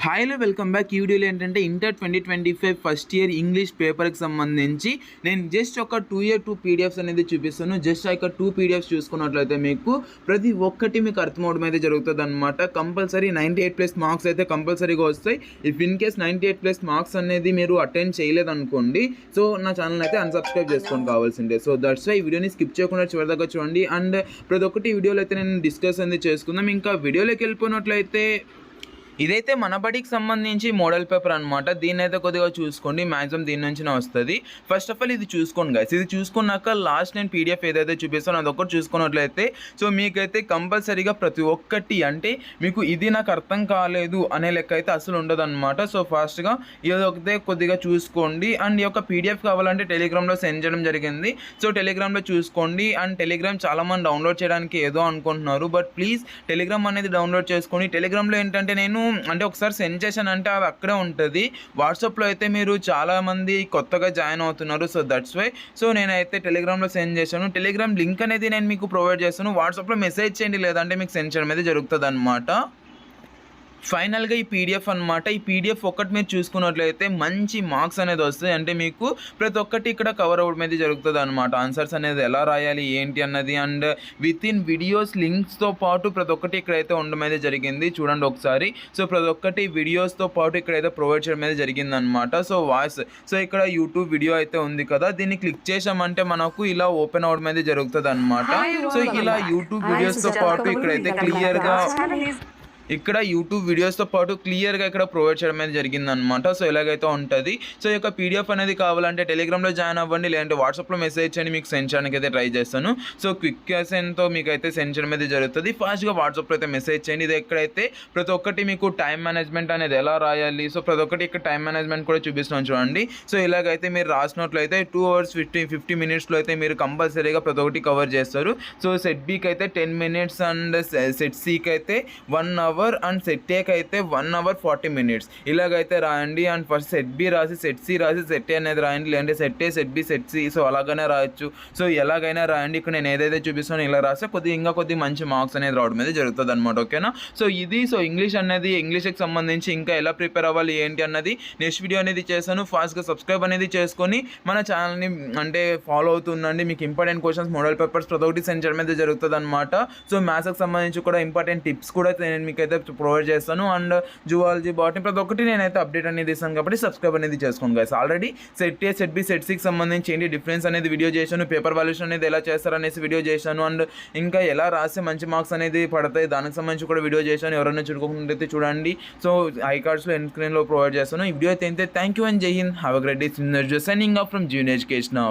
హాయ్లో welcome back. ఈ వీడియోలో ఏంటంటే ఇంటర్ 2025 ఫస్ట్ ఇయర్ ఇంగ్లీష్ పేపర్కి సంబంధించి నేను జస్ట్ ఒక 2 పీడిఎఫ్స్ అనేది చూపిస్తాను. జస్ట్ ఆ 2 పీడిఎఫ్స్ చూసుకున్నట్లయితే మీకు ప్రతి ఒక్కటి మీకు అర్థమవడం అయితే జరుగుతుంది అనమాట. కంపల్సరీ 98+ మార్క్స్ అయితే కంపల్సరీగా వస్తాయి. ఇఫ్ ఇన్ కేస్ 98+ మార్క్స్ అనేది మీరు అటెండ్ చేయలేదనుకోండి, సో నా ఛానల్ అయితే అన్సబ్స్క్రైబ్ చేసుకొని కావాల్సిందే. సో దట్స్ వై ఈ వీడియోని స్కిప్ చేయకుండా చివరిదాకా చూడండి. అండ్ ప్రతి ఒక్కటి వీడియోలో అయితే నేను డిస్కస్ అనేది చేసుకుందాం. ఇంకా వీడియోలోకి వెళ్ళిపోయినట్లయితే ఇదైతే మన బడికి సంబంధించి మోడల్ పేపర్ అనమాట. దీన్ని అయితే కొద్దిగా చూసుకోండి, మ్యాక్సిమం దీని నుంచినే వస్తుంది. ఫస్ట్ ఆఫ్ ఆల్ ఇది చూసుకోండి గైస్. ఇది చూసుకున్నాక లాస్ట్ నేను పీడిఎఫ్ ఏదైతే చూపిస్తానో అదొకటి చూసుకున్నట్లయితే సో మీకైతే కంపల్సరీగా ప్రతి ఒక్కటి అంటే మీకు ఇది నాకు అర్థం కాలేదు అనే లెక్క అయితే అసలు ఉండదు అనమాట. సో ఫాస్ట్గా ఇదొకటే కొద్దిగా చూసుకోండి. అండ్ ఈ యొక్క పీడిఎఫ్ కావాలంటే టెలిగ్రామ్లో సెండ్ చేయడం జరిగింది. సో టెలిగ్రామ్లో చూసుకోండి. అండ్ టెలిగ్రామ్ చాలామంది డౌన్లోడ్ చేయడానికి ఏదో అనుకుంటున్నారు, బట్ ప్లీజ్ టెలిగ్రామ్ అనేది డౌన్లోడ్ చేసుకోండి. టెలిగ్రామ్లో ఏంటంటే నేను అంటే ఒకసారి సెండ్ చేశానంటే అది అక్కడే ఉంటుంది. వాట్సాప్లో అయితే మీరు చాలామంది కొత్తగా జాయిన్ అవుతున్నారు. సో దట్స్ వై సో నేనైతే టెలిగ్రామ్లో సెండ్ చేశాను. టెలిగ్రామ్ లింక్ అనేది నేను మీకు ప్రొవైడ్ చేస్తాను. వాట్సాప్లో మెసేజ్ చేయండి, లేదంటే మీకు సెండ్ చేయడం అయితే జరుగుతుంది అనమాట. ఫైనల్గా ఈ పీడిఎఫ్ అనమాట. ఈ పీడిఎఫ్ ఒక్కటి మీరు చూసుకున్నట్లయితే మంచి మార్క్స్ అనేది వస్తాయి. అంటే మీకు ప్రతి ఒక్కటి ఇక్కడ కవర్ అవ్వడం అయితే జరుగుతుంది అనమాట. ఆన్సర్స్ అనేది ఎలా రాయాలి ఏంటి అన్నది అండ్ విత్ ఇన్ వీడియోస్ లింక్స్తో పాటు ప్రతి ఒక్కటి ఇక్కడైతే ఉండడం అయితే జరిగింది. చూడండి ఒకసారి. సో ప్రతి ఒక్కటి వీడియోస్తో పాటు ఇక్కడైతే ప్రొవైడ్ చేయడం అయితే జరిగింది అనమాట. సో వాయిస్ సో ఇక్కడ యూట్యూబ్ వీడియో అయితే ఉంది కదా, దీన్ని క్లిక్ చేసామంటే మనకు ఇలా ఓపెన్ అవ్వడం అయితే జరుగుతుంది అనమాట. సో ఇలా యూట్యూబ్ వీడియోస్తో పాటు ఇక్కడైతే క్లియర్గా ఇక్కడ యూట్యూబ్ వీడియోస్తో పాటు క్లియర్గా ఇక్కడ ప్రొవైడ్ చేయడం అనేది జరిగిందనమాట. సో ఇలాగైతే ఉంటుంది. సో ఈ యొక్క పీడిఎఫ్ అనేది కావాలంటే టెలిగ్రామ్లో జాయిన్ అవ్వండి, లేదంటే వాట్సాప్లో మెసేజ్ చేయండి, మీకు సెండ్ చేయడానికి అయితే ట్రై చేస్తాను. సో క్విక్ సెండ్తో మీకు అయితే సెండ్ చేయడం అయితే జరుగుతుంది. ఫాస్ట్గా వాట్సాప్లో అయితే మెసేజ్ చేయండి. ఇది ఎక్కడైతే ప్రతి ఒక్కటి మీకు టైం మేనేజ్మెంట్ అనేది ఎలా రాయాలి, సో ప్రతి ఒక్కటి ఇక్కడ టైం మేనేజ్మెంట్ కూడా చూపిస్తున్నాను చూడండి. సో ఇలాగైతే మీరు రాసినట్లయితే 2 hours 50 minutesలో అయితే మీరు కంపల్సరీగా ప్రతి ఒక్కటి కవర్ చేస్తారు. సో సెట్ బీకి అయితే 10 minutes అండ్ సెట్ సికి అయితే 1 hour అండ్ సెట్ ఏకి అయితే 1 hour 40 minutes ఇలాగైతే రాయండి. అండ్ ఫస్ట్ సెట్ బి రాసి సెట్ సి రాసి సెట్ ఏ అనేది రాయండి, లేదంటే set A set B set C so అలాగనే రాయొచ్చు. సో ఎలాగైనా రాయండి. ఇక్కడ నేను ఏదైతే చూపిస్తానో ఇలా రాస్తే కొద్దిగా మంచి మార్క్స్ అనేది రావడం అనేది జరుగుతుంది అనమాట. ఓకేనా. సో ఇది సో ఇంగ్లీష్కి సంబంధించి ఇంకా ఎలా ప్రిపేర్ అవ్వాలి ఏంటి అన్నది నెక్స్ట్ వీడియో అనేది చేశాను. ఫాస్ట్గా సబ్స్క్రైబ్ అనేది చేసుకొని మన ఛానల్ని అంటే ఫాలో అవుతుందండి. మీకు ఇంపార్టెంట్ క్వశ్చన్స్ మోడల్ పేపర్స్ ప్రతి ఒక్కటి సెండ్ చేయడం అయితే జరుగుతుంది అనమాట. సో మ్యాథ్స్కి సంబంధించి కూడా ఇంపార్టెంట్ టిప్స్ కూడా నేను మీకు అయితే ప్రొవైడ్ చేస్తాను. అండ్ జువాలజీ బాటనీ ప్రతి ఒక్కటి నేనైతే అప్డేట్ అనేది ఇస్తాను కాబట్టి సబ్స్క్రైబ్ అనేది చేసుకోండి guys. Already set A set B set సికి సంబంధించి ఏంటి డిఫరెన్స్ అనేది వీడియో చేశాను, పేపర్ వాల్యుయేషన్ అనేది ఎలా చేస్తారనేసి వీడియో చేశాను, అండ్ ఇంకా ఎలా రాస్తే మంచి మార్క్స్ అనేది పడతాయి దానికి సంబంధించి కూడా వీడియో చేశాను. ఎవరైనా చూడకుండా చూడండి. సో ఐ కార్డ్స్లో ఎండ్ స్క్రీన్లో ప్రొవైడ్ చేస్తాను. ఈ వీడియో అయితే థ్యాంక్ యూ అండ్ జై Hind. Have a great day. Signing off from junior education.